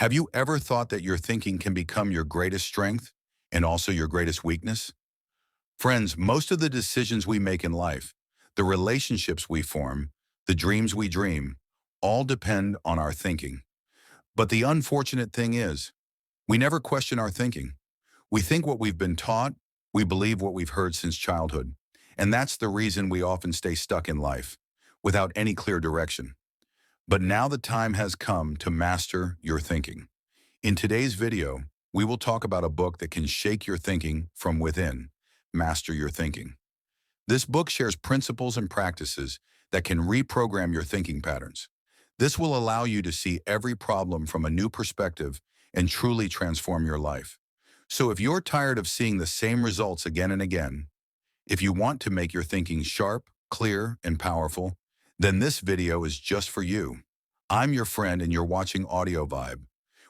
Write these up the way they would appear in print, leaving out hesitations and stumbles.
Have you ever thought that your thinking can become your greatest strength and also your greatest weakness? Friends, most of the decisions we make in life, the relationships we form, the dreams we dream, all depend on our thinking. But the unfortunate thing is, we never question our thinking. We think what we've been taught, we believe what we've heard since childhood, and that's the reason we often stay stuck in life, without any clear direction. But now the time has come to master your thinking. In today's video, we will talk about a book that can shake your thinking from within, Master Your Thinking. This book shares principles and practices that can reprogram your thinking patterns. This will allow you to see every problem from a new perspective and truly transform your life. So if you're tired of seeing the same results again and again, if you want to make your thinking sharp, clear, and powerful, then this video is just for you. I'm your friend and you're watching Audio Vibe,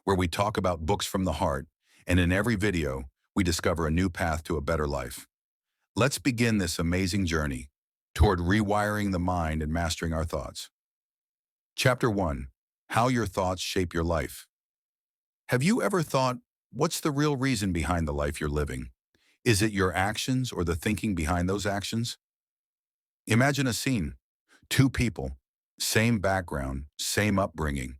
where we talk about books from the heart, and in every video, we discover a new path to a better life. Let's begin this amazing journey toward rewiring the mind and mastering our thoughts. Chapter 1. How your thoughts shape your life. Have you ever thought, what's the real reason behind the life you're living? Is it your actions or the thinking behind those actions? Imagine a scene. Two people, same background, same upbringing.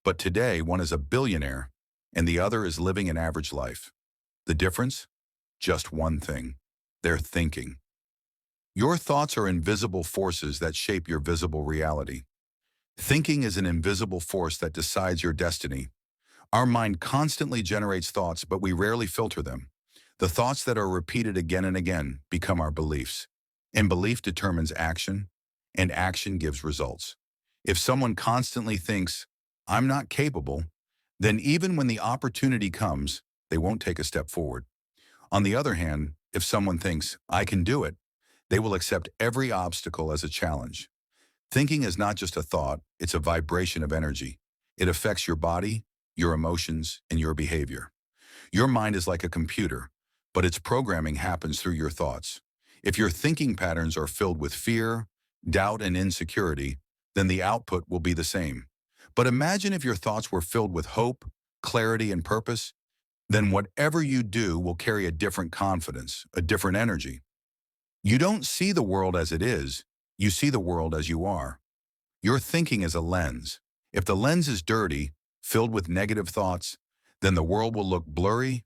But today, one is a billionaire and the other is living an average life. The difference? Just one thing. Their thinking. Your thoughts are invisible forces that shape your visible reality. Thinking is an invisible force that decides your destiny. Our mind constantly generates thoughts, but we rarely filter them. The thoughts that are repeated again and again become our beliefs. And belief determines action, and action gives results. If someone constantly thinks, I'm not capable, then even when the opportunity comes, they won't take a step forward. On the other hand, if someone thinks, I can do it, they will accept every obstacle as a challenge. Thinking is not just a thought, it's a vibration of energy. It affects your body, your emotions, and your behavior. Your mind is like a computer, but its programming happens through your thoughts. If your thinking patterns are filled with fear, doubt, and insecurity, then the output will be the same. But imagine if your thoughts were filled with hope, clarity, and purpose, then whatever you do will carry a different confidence, a different energy. You don't see the world as it is, you see the world as you are. Your thinking is a lens. If the lens is dirty, filled with negative thoughts, then the world will look blurry,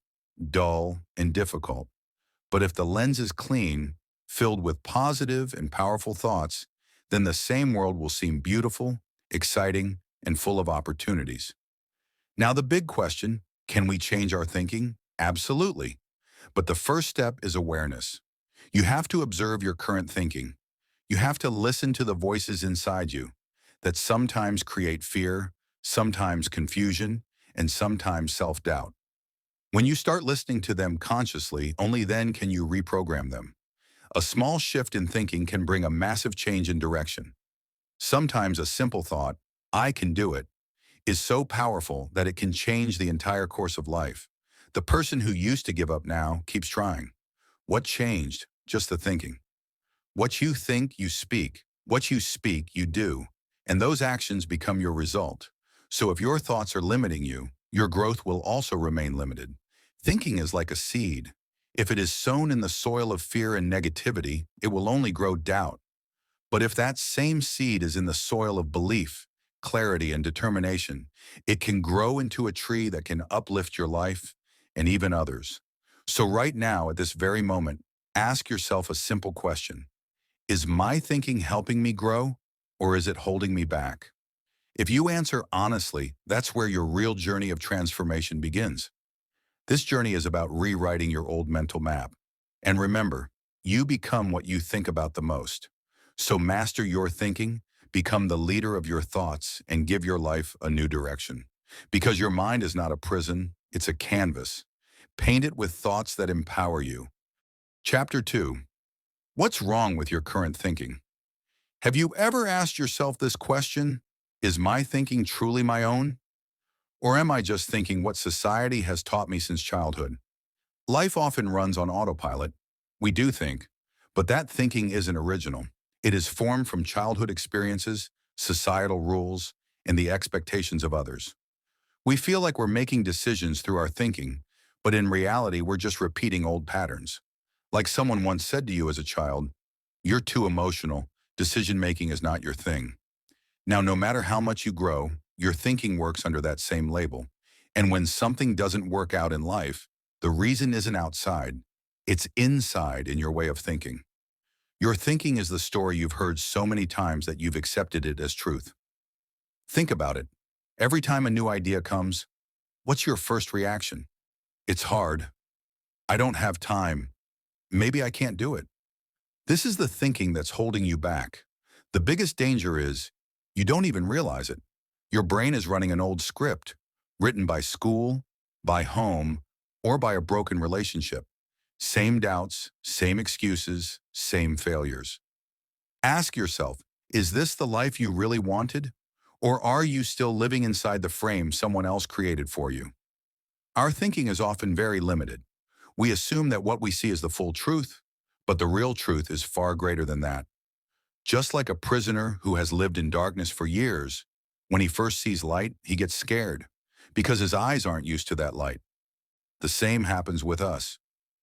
dull, and difficult. But if the lens is clean, filled with positive and powerful thoughts, then the same world will seem beautiful, exciting, and full of opportunities. Now the big question, can we change our thinking? Absolutely. But the first step is awareness. You have to observe your current thinking. You have to listen to the voices inside you that sometimes create fear, sometimes confusion, and sometimes self-doubt. When you start listening to them consciously, only then can you reprogram them. A small shift in thinking can bring a massive change in direction. Sometimes a simple thought, I can do it, is so powerful that it can change the entire course of life. The person who used to give up now keeps trying. What changed? Just the thinking. What you think, you speak. What you speak, you do. And those actions become your result. So if your thoughts are limiting you, your growth will also remain limited. Thinking is like a seed. If it is sown in the soil of fear and negativity, it will only grow doubt. But if that same seed is in the soil of belief, clarity, and determination, it can grow into a tree that can uplift your life and even others. So right now, at this very moment, ask yourself a simple question. Is my thinking helping me grow, or is it holding me back? If you answer honestly, that's where your real journey of transformation begins. This journey is about rewriting your old mental map. And remember, you become what you think about the most. So master your thinking, become the leader of your thoughts, and give your life a new direction. Because your mind is not a prison, it's a canvas. Paint it with thoughts that empower you. Chapter 2. What's wrong with your current thinking? Have you ever asked yourself this question? Is my thinking truly my own? Or am I just thinking what society has taught me since childhood? Life often runs on autopilot. We do think, but that thinking isn't original. It is formed from childhood experiences, societal rules, and the expectations of others. We feel like we're making decisions through our thinking, but in reality, we're just repeating old patterns. Like someone once said to you as a child, "You're too emotional. Decision-making is not your thing." Now, no matter how much you grow, your thinking works under that same label. And when something doesn't work out in life, the reason isn't outside, it's inside in your way of thinking. Your thinking is the story you've heard so many times that you've accepted it as truth. Think about it. Every time a new idea comes, what's your first reaction? It's hard. I don't have time. Maybe I can't do it. This is the thinking that's holding you back. The biggest danger is you don't even realize it. Your brain is running an old script, written by school, by home, or by a broken relationship. Same doubts, same excuses, same failures. Ask yourself, is this the life you really wanted? Or are you still living inside the frame someone else created for you? Our thinking is often very limited. We assume that what we see is the full truth, but the real truth is far greater than that. Just like a prisoner who has lived in darkness for years, when he first sees light, he gets scared because his eyes aren't used to that light. The same happens with us.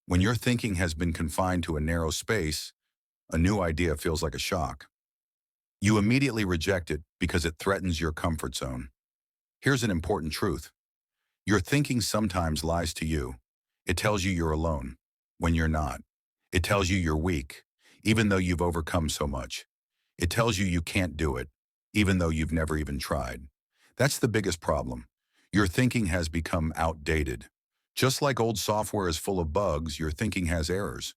When your thinking has been confined to a narrow space, a new idea feels like a shock. You immediately reject it because it threatens your comfort zone. Here's an important truth. Your thinking sometimes lies to you. It tells you you're alone when you're not. It tells you you're weak, even though you've overcome so much. It tells you you can't do it, even though you've never even tried. That's the biggest problem. Your thinking has become outdated. Just like old software is full of bugs, your thinking has errors.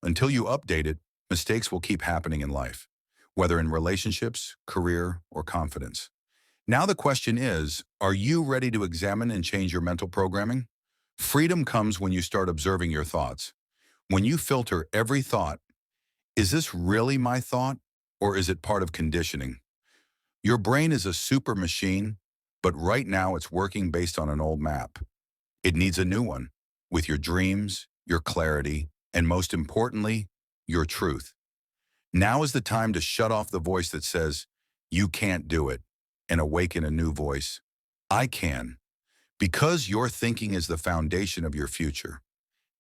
Until you update it, mistakes will keep happening in life, whether in relationships, career, or confidence. Now the question is, are you ready to examine and change your mental programming? Freedom comes when you start observing your thoughts. When you filter every thought, is this really my thought, or is it part of conditioning? Your brain is a super machine, but right now it's working based on an old map. It needs a new one, with your dreams, your clarity, and most importantly, your truth. Now is the time to shut off the voice that says, "You can't do it," and awaken a new voice. "I can." Because your thinking is the foundation of your future.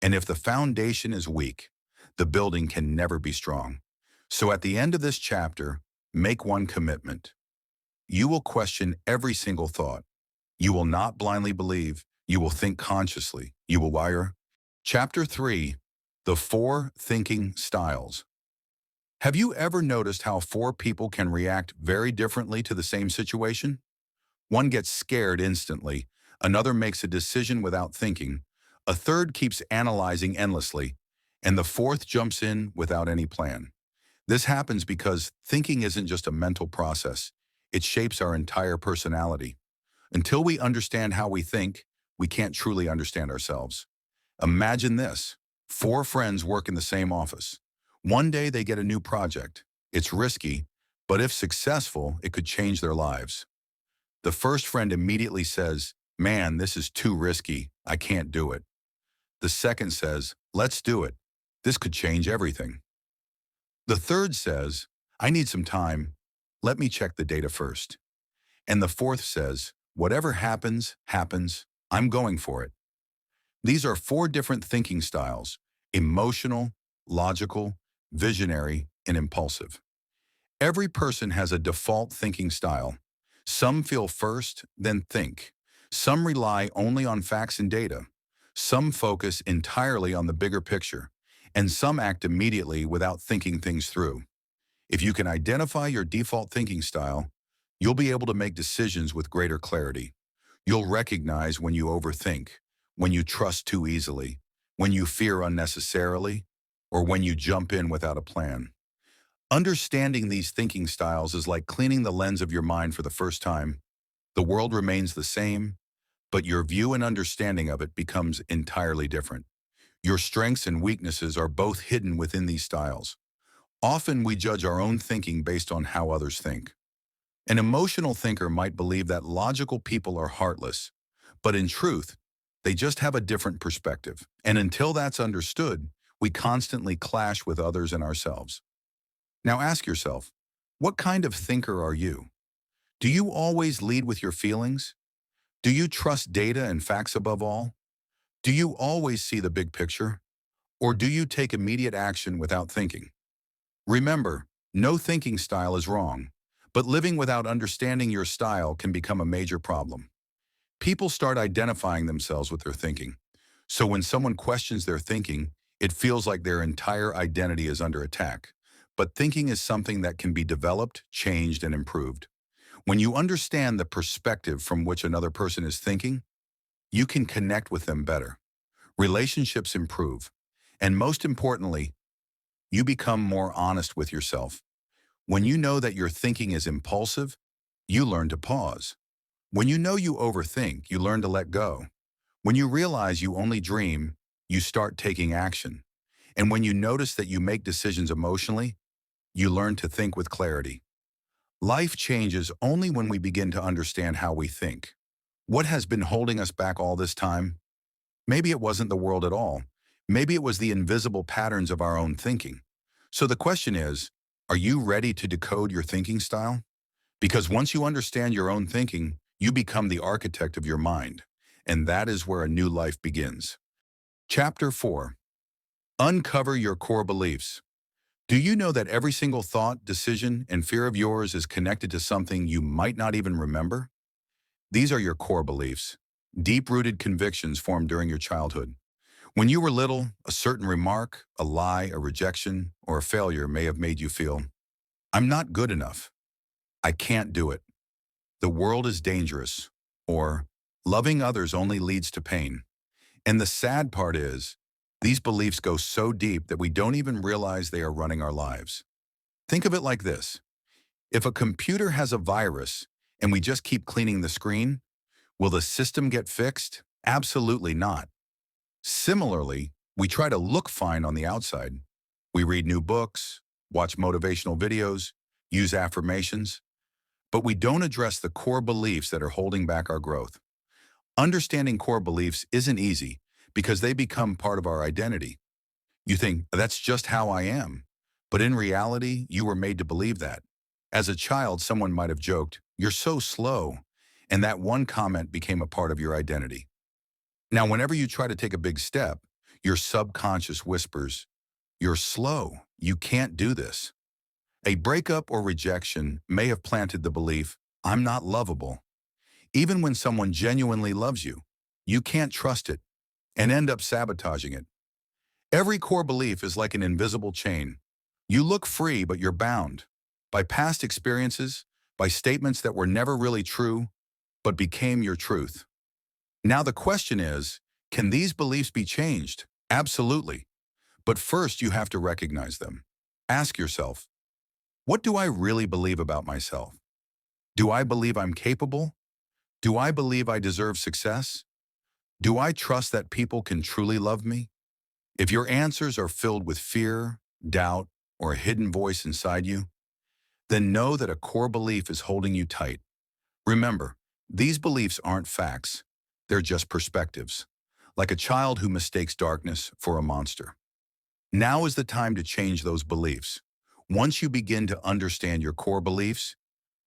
And if the foundation is weak, the building can never be strong. So at the end of this chapter, make one commitment. You will question every single thought. You will not blindly believe. You will think consciously. You will wire. Chapter 3, The 4 Thinking Styles. Have you ever noticed how 4 people can react very differently to the same situation? One gets scared instantly, another makes a decision without thinking, a third keeps analyzing endlessly, and the fourth jumps in without any plan. This happens because thinking isn't just a mental process. It shapes our entire personality. Until we understand how we think, we can't truly understand ourselves. Imagine this. 4 friends work in the same office. One day they get a new project. It's risky, but if successful, it could change their lives. The first friend immediately says, "Man, this is too risky. I can't do it." The second says, "Let's do it. This could change everything." The third says, "I need some time. Let me check the data first." And the fourth says, "Whatever happens, happens. I'm going for it." These are 4 different thinking styles: emotional, logical, visionary, and impulsive. Every person has a default thinking style. Some feel first, then think. Some rely only on facts and data. Some focus entirely on the bigger picture. And some act immediately without thinking things through. If you can identify your default thinking style, you'll be able to make decisions with greater clarity. You'll recognize when you overthink, when you trust too easily, when you fear unnecessarily, or when you jump in without a plan. Understanding these thinking styles is like cleaning the lens of your mind for the first time. The world remains the same, but your view and understanding of it becomes entirely different. Your strengths and weaknesses are both hidden within these styles. Often we judge our own thinking based on how others think. An emotional thinker might believe that logical people are heartless, but in truth, they just have a different perspective. And until that's understood, we constantly clash with others and ourselves. Now ask yourself, what kind of thinker are you? Do you always lead with your feelings? Do you trust data and facts above all? Do you always see the big picture? Or do you take immediate action without thinking? Remember, no thinking style is wrong, but living without understanding your style can become a major problem. People start identifying themselves with their thinking. So when someone questions their thinking, it feels like their entire identity is under attack. But thinking is something that can be developed, changed, and improved. When you understand the perspective from which another person is thinking, you can connect with them better. Relationships improve. And most importantly, you become more honest with yourself. When you know that your thinking is impulsive, you learn to pause. When you know you overthink, you learn to let go. When you realize you only dream, you start taking action. And when you notice that you make decisions emotionally, you learn to think with clarity. Life changes only when we begin to understand how we think. What has been holding us back all this time? Maybe it wasn't the world at all. Maybe it was the invisible patterns of our own thinking. So the question is, are you ready to decode your thinking style? Because once you understand your own thinking, you become the architect of your mind. And that is where a new life begins. Chapter 4. Uncover your core beliefs. Do you know that every single thought, decision, and fear of yours is connected to something you might not even remember? These are your core beliefs, deep-rooted convictions formed during your childhood. When you were little, a certain remark, a lie, a rejection, or a failure may have made you feel, I'm not good enough. I can't do it. The world is dangerous. Or, loving others only leads to pain. And the sad part is, these beliefs go so deep that we don't even realize they are running our lives. Think of it like this. If a computer has a virus and we just keep cleaning the screen, will the system get fixed? Absolutely not. Similarly, we try to look fine on the outside. We read new books, watch motivational videos, use affirmations, but we don't address the core beliefs that are holding back our growth. Understanding core beliefs isn't easy because they become part of our identity. You think, that's just how I am. But in reality, you were made to believe that. As a child, someone might have joked, you're so slow, and that one comment became a part of your identity. Now, whenever you try to take a big step, your subconscious whispers, you're slow, you can't do this. A breakup or rejection may have planted the belief, I'm not lovable. Even when someone genuinely loves you, you can't trust it and end up sabotaging it. Every core belief is like an invisible chain. You look free, but you're bound by past experiences, by statements that were never really true, but became your truth. Now the question is, can these beliefs be changed? Absolutely. But first you have to recognize them. Ask yourself, what do I really believe about myself? Do I believe I'm capable? Do I believe I deserve success? Do I trust that people can truly love me? If your answers are filled with fear, doubt, or a hidden voice inside you, then know that a core belief is holding you tight. Remember, these beliefs aren't facts. They're just perspectives, like a child who mistakes darkness for a monster. Now is the time to change those beliefs. Once you begin to understand your core beliefs,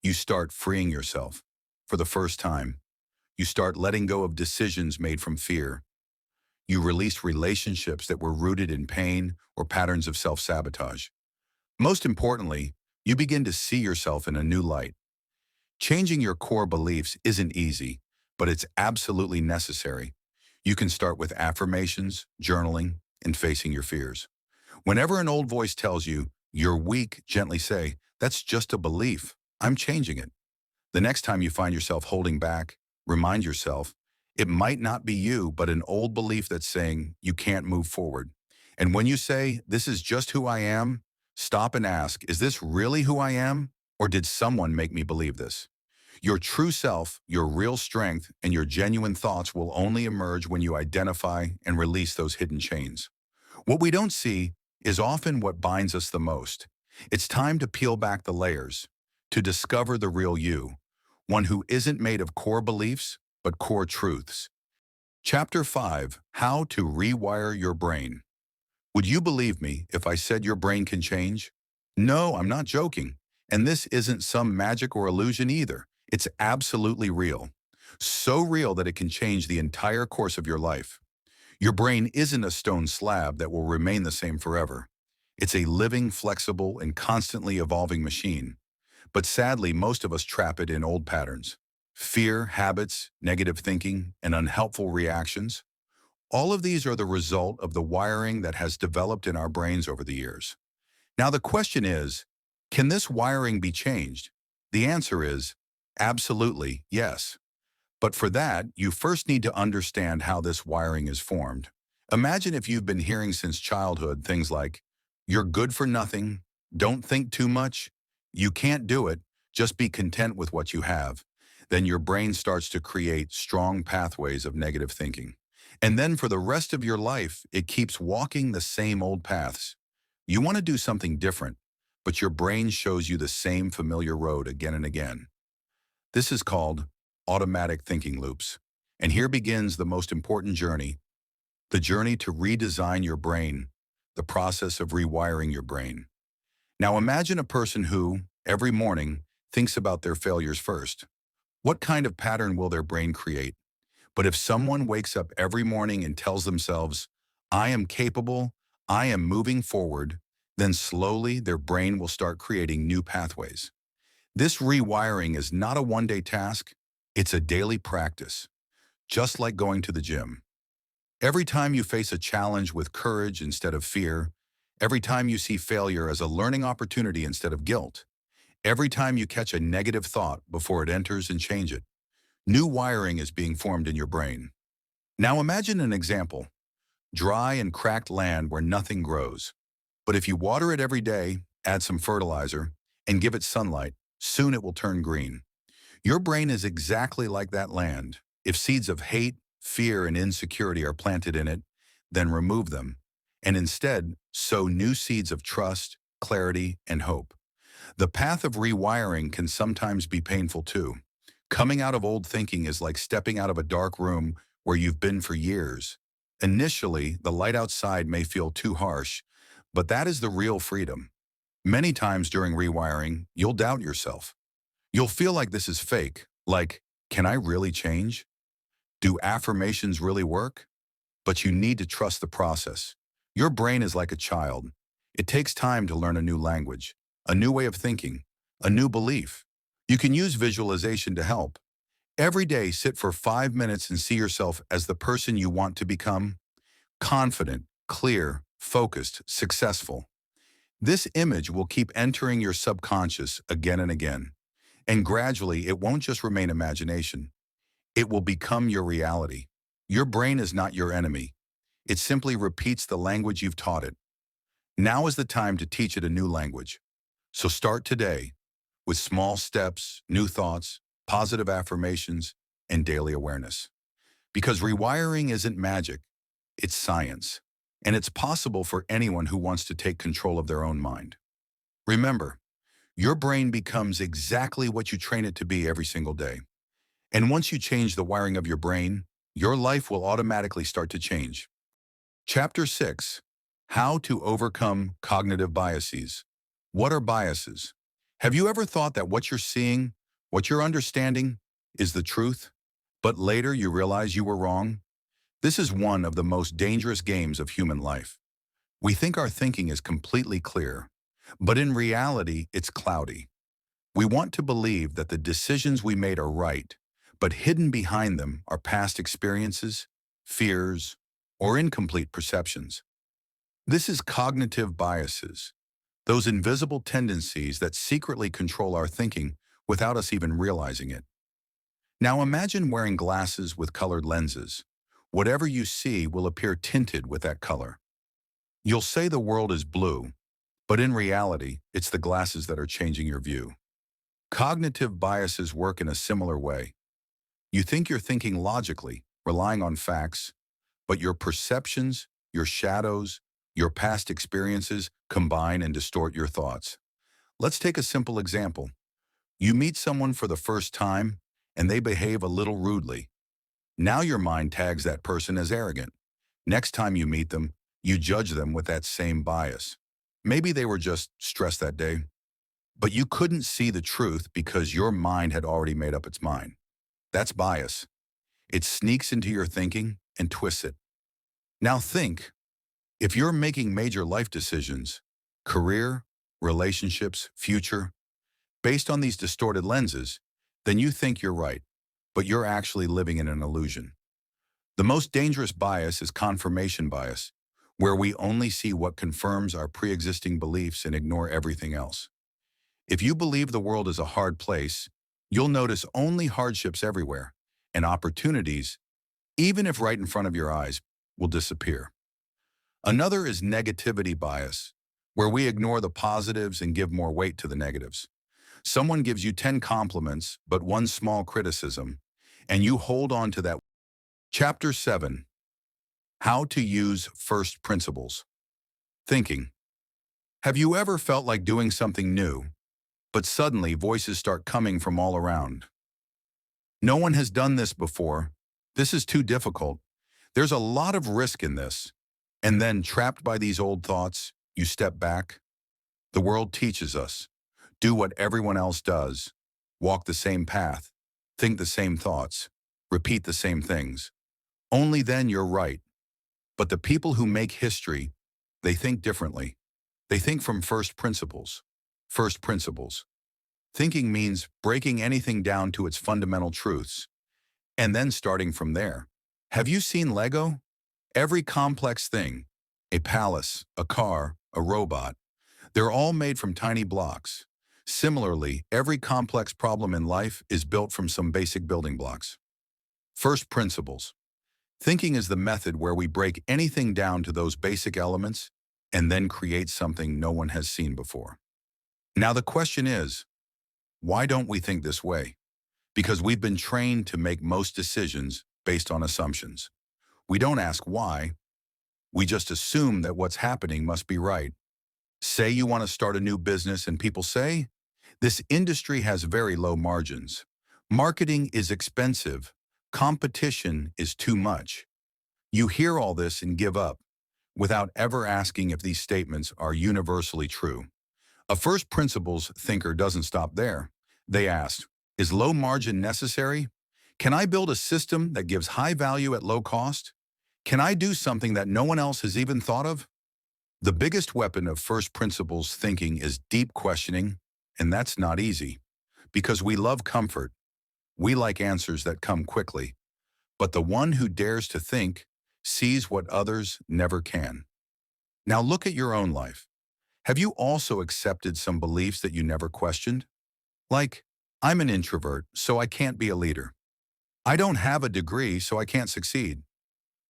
you start freeing yourself. For the first time, you start letting go of decisions made from fear. You release relationships that were rooted in pain or patterns of self-sabotage. Most importantly, you begin to see yourself in a new light. Changing your core beliefs isn't easy, but it's absolutely necessary. You can start with affirmations, journaling, and facing your fears. Whenever an old voice tells you, you're weak, gently say, that's just a belief. I'm changing it. The next time you find yourself holding back, remind yourself, it might not be you, but an old belief that's saying you can't move forward. And when you say, this is just who I am, stop and ask, is this really who I am? Or did someone make me believe this? Your true self, your real strength, and your genuine thoughts will only emerge when you identify and release those hidden chains. What we don't see is often what binds us the most. It's time to peel back the layers, to discover the real you, one who isn't made of core beliefs, but core truths. Chapter 5, How to Rewire Your Brain. Would you believe me if I said your brain can change? No, I'm not joking. And this isn't some magic or illusion either. It's absolutely real. So real that it can change the entire course of your life. Your brain isn't a stone slab that will remain the same forever. It's a living, flexible, and constantly evolving machine. But sadly, most of us trap it in old patterns. Fear, habits, negative thinking, and unhelpful reactions. All of these are the result of the wiring that has developed in our brains over the years. Now the question is, can this wiring be changed? The answer is absolutely yes. But for that, you first need to understand how this wiring is formed. Imagine if you've been hearing since childhood things like, you're good for nothing, don't think too much, you can't do it, just be content with what you have. Then your brain starts to create strong pathways of negative thinking. And then for the rest of your life, it keeps walking the same old paths. You want to do something different, but your brain shows you the same familiar road again and again. This is called automatic thinking loops. And here begins the most important journey, the journey to redesign your brain, the process of rewiring your brain. Now imagine a person who, every morning, thinks about their failures first. What kind of pattern will their brain create? But if someone wakes up every morning and tells themselves, I am capable, I am moving forward, then slowly their brain will start creating new pathways. This rewiring is not a one-day task, it's a daily practice, just like going to the gym. Every time you face a challenge with courage instead of fear, every time you see failure as a learning opportunity instead of guilt, every time you catch a negative thought before it enters and change it, new wiring is being formed in your brain. Now imagine an example, dry and cracked land where nothing grows. But if you water it every day, add some fertilizer, and give it sunlight, soon it will turn green. Your brain is exactly like that land. If seeds of hate, fear, and insecurity are planted in it, then remove them, and instead sow new seeds of trust, clarity, and hope. The path of rewiring can sometimes be painful too. Coming out of old thinking is like stepping out of a dark room where you've been for years. Initially, the light outside may feel too harsh, but that is the real freedom. Many times during rewiring, you'll doubt yourself. You'll feel like this is fake, like, can I really change? Do affirmations really work? But you need to trust the process. Your brain is like a child. It takes time to learn a new language, a new way of thinking, a new belief. You can use visualization to help. Every day, sit for 5 minutes and see yourself as the person you want to become. Confident, clear, focused, successful. This image will keep entering your subconscious again and again. And gradually, it won't just remain imagination. It will become your reality. Your brain is not your enemy. It simply repeats the language you've taught it. Now is the time to teach it a new language. So start today with small steps, new thoughts, positive affirmations, and daily awareness. Because rewiring isn't magic, it's science. And it's possible for anyone who wants to take control of their own mind. Remember, your brain becomes exactly what you train it to be every single day. And once you change the wiring of your brain, your life will automatically start to change. Chapter 6. How to Overcome Cognitive Biases. What are biases? Have you ever thought that what you're seeing, what you're understanding, is the truth, but later you realize you were wrong? This is one of the most dangerous games of human life. We think our thinking is completely clear, but in reality, it's cloudy. We want to believe that the decisions we made are right, but hidden behind them are past experiences, fears, or incomplete perceptions. This is cognitive biases, those invisible tendencies that secretly control our thinking without us even realizing it. Now imagine wearing glasses with colored lenses. Whatever you see will appear tinted with that color. You'll say the world is blue, but in reality, it's the glasses that are changing your view. Cognitive biases work in a similar way. You think you're thinking logically, relying on facts, but your perceptions, your shadows, your past experiences combine and distort your thoughts. Let's take a simple example. You meet someone for the first time, and they behave a little rudely. Now your mind tags that person as arrogant. Next time you meet them, you judge them with that same bias. Maybe they were just stressed that day, but you couldn't see the truth because your mind had already made up its mind. That's bias. It sneaks into your thinking and twists it. Now think, if you're making major life decisions, career, relationships, future, based on these distorted lenses, then you think you're right, but you're actually living in an illusion. The most dangerous bias is confirmation bias, where we only see what confirms our pre-existing beliefs and ignore everything else. If you believe the world is a hard place, you'll notice only hardships everywhere, and opportunities, even if right in front of your eyes, will disappear. Another is negativity bias, where we ignore the positives and give more weight to the negatives. Someone gives you 10 compliments, but one small criticism, and you hold on to that. Chapter 7. How to use first principles. Thinking. Have you ever felt like doing something new, but suddenly voices start coming from all around? No one has done this before. This is too difficult. There's a lot of risk in this. And then, trapped by these old thoughts, you step back. The world teaches us. Do what everyone else does. Walk the same path. Think the same thoughts. Repeat the same things. Only then you're right. But the people who make history, they think differently. They think from first principles. First principles. Thinking means breaking anything down to its fundamental truths, and then starting from there. Have you seen Lego? Every complex thing, a palace, a car, a robot, they're all made from tiny blocks. Similarly, every complex problem in life is built from some basic building blocks. First principles. Thinking is the method where we break anything down to those basic elements and then create something no one has seen before. Now the question is, why don't we think this way? Because we've been trained to make most decisions based on assumptions. We don't ask why. We just assume that what's happening must be right. Say you want to start a new business and people say, this industry has very low margins. Marketing is expensive. Competition is too much. You hear all this and give up, without ever asking if these statements are universally true. A first principles thinker doesn't stop there. They ask, is low margin necessary? Can I build a system that gives high value at low cost? Can I do something that no one else has even thought of? The biggest weapon of first principles thinking is deep questioning, and that's not easy. Because we love comfort. We like answers that come quickly. But the one who dares to think sees what others never can. Now look at your own life. Have you also accepted some beliefs that you never questioned? Like, I'm an introvert, so I can't be a leader. I don't have a degree, so I can't succeed.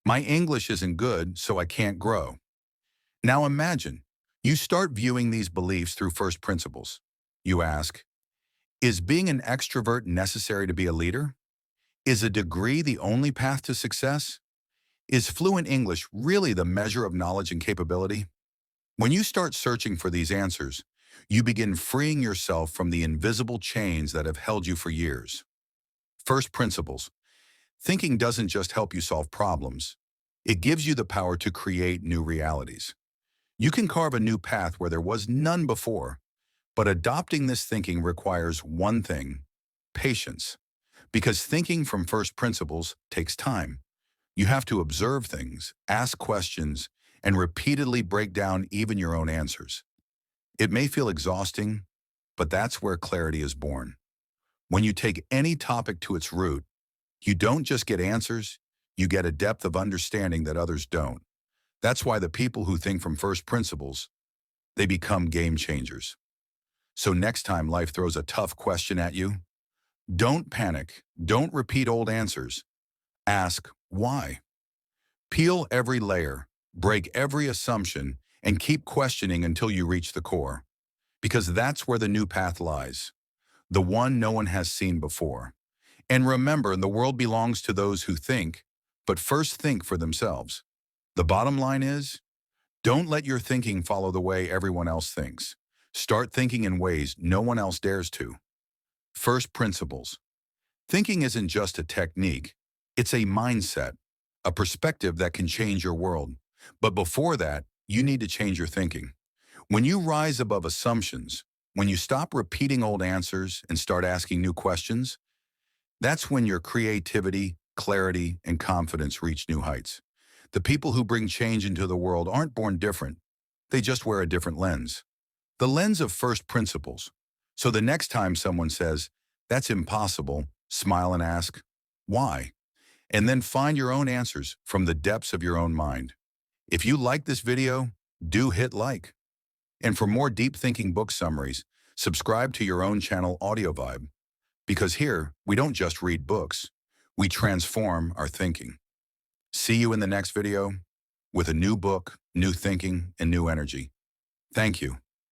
My English isn't good, so I can't grow. Now imagine, you start viewing these beliefs through first principles. You ask, is being an extrovert necessary to be a leader? Is a degree the only path to success? Is fluent English really the measure of knowledge and capability? When you start searching for these answers, you begin freeing yourself from the invisible chains that have held you for years. First principles. Thinking doesn't just help you solve problems. It gives you the power to create new realities. You can carve a new path where there was none before, but adopting this thinking requires one thing: patience. Because thinking from first principles takes time. You have to observe things, ask questions, and repeatedly break down even your own answers. It may feel exhausting, but that's where clarity is born. When you take any topic to its root, you don't just get answers, you get a depth of understanding that others don't. That's why the people who think from first principles, they become game changers. So next time life throws a tough question at you, don't panic, don't repeat old answers. Ask why. Peel every layer, break every assumption, and keep questioning until you reach the core. Because that's where the new path lies, the one no one has seen before. And remember, the world belongs to those who think, but first think for themselves. The bottom line is, don't let your thinking follow the way everyone else thinks. Start thinking in ways no one else dares to. First principles. Thinking isn't just a technique, it's a mindset, a perspective that can change your world. But before that, you need to change your thinking. When you rise above assumptions, when you stop repeating old answers and start asking new questions, That's when your creativity, clarity, and confidence reach new heights. The people who bring change into the world aren't born different. They just wear a different lens. The lens of first principles. So the next time someone says, "That's impossible," smile and ask, "Why?" And then find your own answers from the depths of your own mind. If you like this video, do hit like. And for more deep thinking book summaries, subscribe to your own channel Audio Vibe. Because here, we don't just read books, we transform our thinking. See you in the next video with a new book, new thinking, and new energy. Thank you.